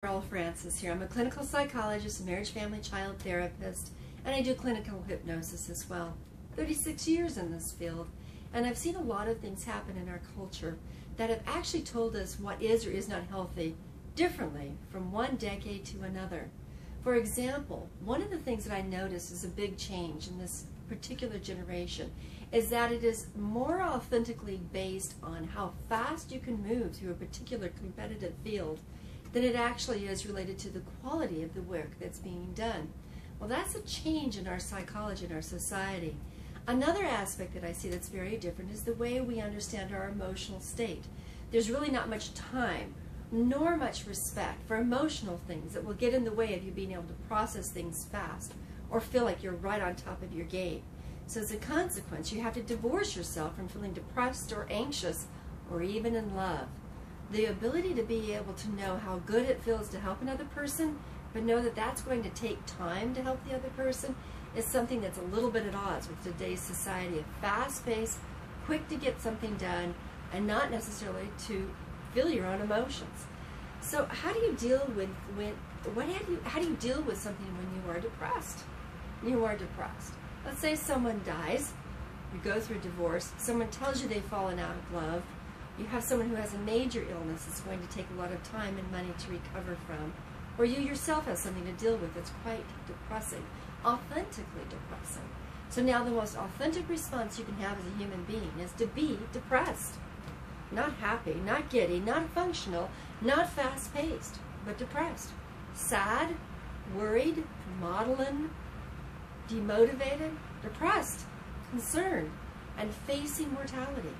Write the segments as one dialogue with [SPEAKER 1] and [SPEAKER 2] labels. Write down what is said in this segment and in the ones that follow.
[SPEAKER 1] Carol Francis here. I'm a clinical psychologist, a marriage, family, child therapist, and I do clinical hypnosis as well. 36 years in this field, and I've seen a lot of things happen in our culture that have actually told us what is or is not healthy differently from one decade to another. For example, one of the things that I notice is a big change in this particular generation is that it is more authentically based on how fast you can move through a particular competitive field than it actually is related to the quality of the work that's being done. Well, that's a change in our psychology, in our society. Another aspect that I see that's very different is the way we understand our emotional state. There's really not much time nor much respect for emotional things that will get in the way of you being able to process things fast or feel like you're right on top of your game. So as a consequence, you have to divorce yourself from feeling depressed or anxious or even in love. The ability to be able to know how good it feels to help another person, but know that that's going to take time to help the other person, is something that's a little bit at odds with today's society of fast-paced, quick to get something done, and not necessarily to feel your own emotions. So how do you deal with how do you deal with something when you are depressed? You are depressed. Let's say someone dies, you go through a divorce, someone tells you they've fallen out of love, you have someone who has a major illness that's going to take a lot of time and money to recover from, or you yourself have something to deal with that's quite depressing, authentically depressing. So now the most authentic response you can have as a human being is to be depressed. Not happy, not giddy, not functional, not fast-paced, but depressed. Sad, worried, maudlin, demotivated, depressed, concerned, and facing mortality.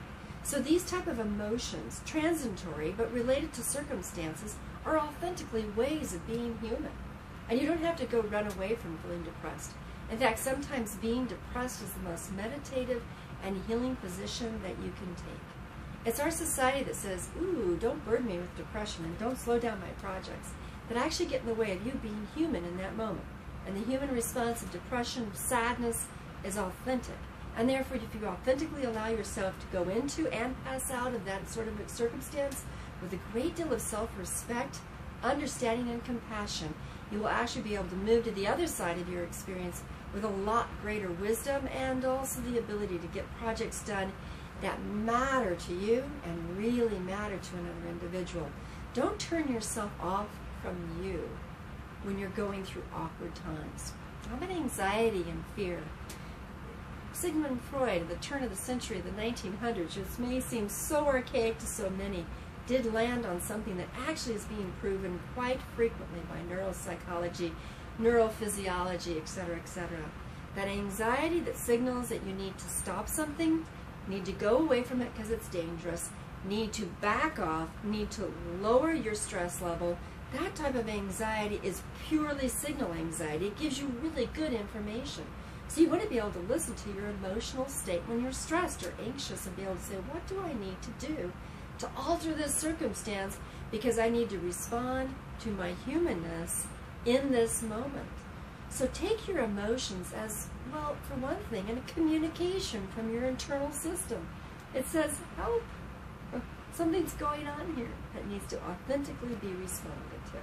[SPEAKER 1] So these type of emotions, transitory but related to circumstances, are authentically ways of being human. And you don't have to go run away from feeling depressed. In fact, sometimes being depressed is the most meditative and healing position that you can take. It's our society that says, ooh, don't burden me with depression and don't slow down my projects, that actually get in the way of you being human in that moment. And the human response of depression, sadness, is authentic. And therefore, if you authentically allow yourself to go into and pass out of that sort of circumstance with a great deal of self-respect, understanding, and compassion, you will actually be able to move to the other side of your experience with a lot greater wisdom and also the ability to get projects done that matter to you and really matter to another individual. Don't turn yourself off from you when you're going through awkward times. How about anxiety and fear? Sigmund Freud, at the turn of the century, the 1900s, which may seem so archaic to so many, did land on something that actually is being proven quite frequently by neuropsychology, neurophysiology, etc., etc. That anxiety that signals that you need to stop something, need to go away from it because it's dangerous, need to back off, need to lower your stress level, that type of anxiety is purely signal anxiety. It gives you really good information. So you want to be able to listen to your emotional state when you're stressed or anxious and be able to say, what do I need to do to alter this circumstance because I need to respond to my humanness in this moment. So take your emotions as, well, for one thing, in a communication from your internal system. It says, help, something's going on here that needs to authentically be responded to.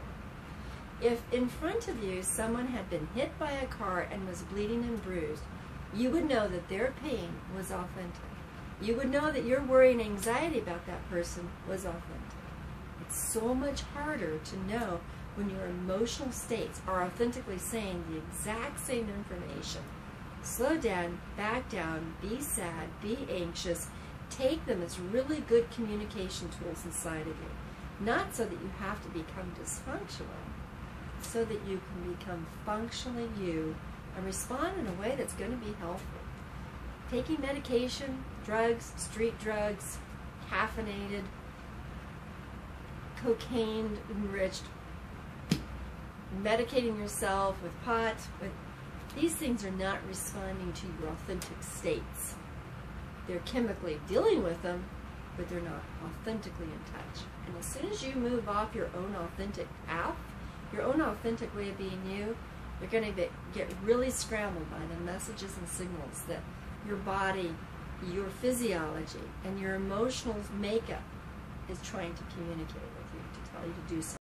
[SPEAKER 1] If in front of you someone had been hit by a car and was bleeding and bruised, you would know that their pain was authentic. You would know that your worry and anxiety about that person was authentic. It's so much harder to know when your emotional states are authentically saying the exact same information. Slow down, back down, be sad, be anxious. Take them as really good communication tools inside of you. Not so that you have to become dysfunctional, so that you can become functionally you and respond in a way that's going to be helpful. Taking medication, drugs, street drugs, caffeinated, cocaine-enriched, medicating yourself with pot, these things are not responding to your authentic states. They're chemically dealing with them, but they're not authentically in touch. And as soon as you move off your own authentic path, your own authentic way of being you, you're going to get really scrambled by the messages and signals that your body, your physiology, and your emotional makeup is trying to communicate with you to tell you to do something.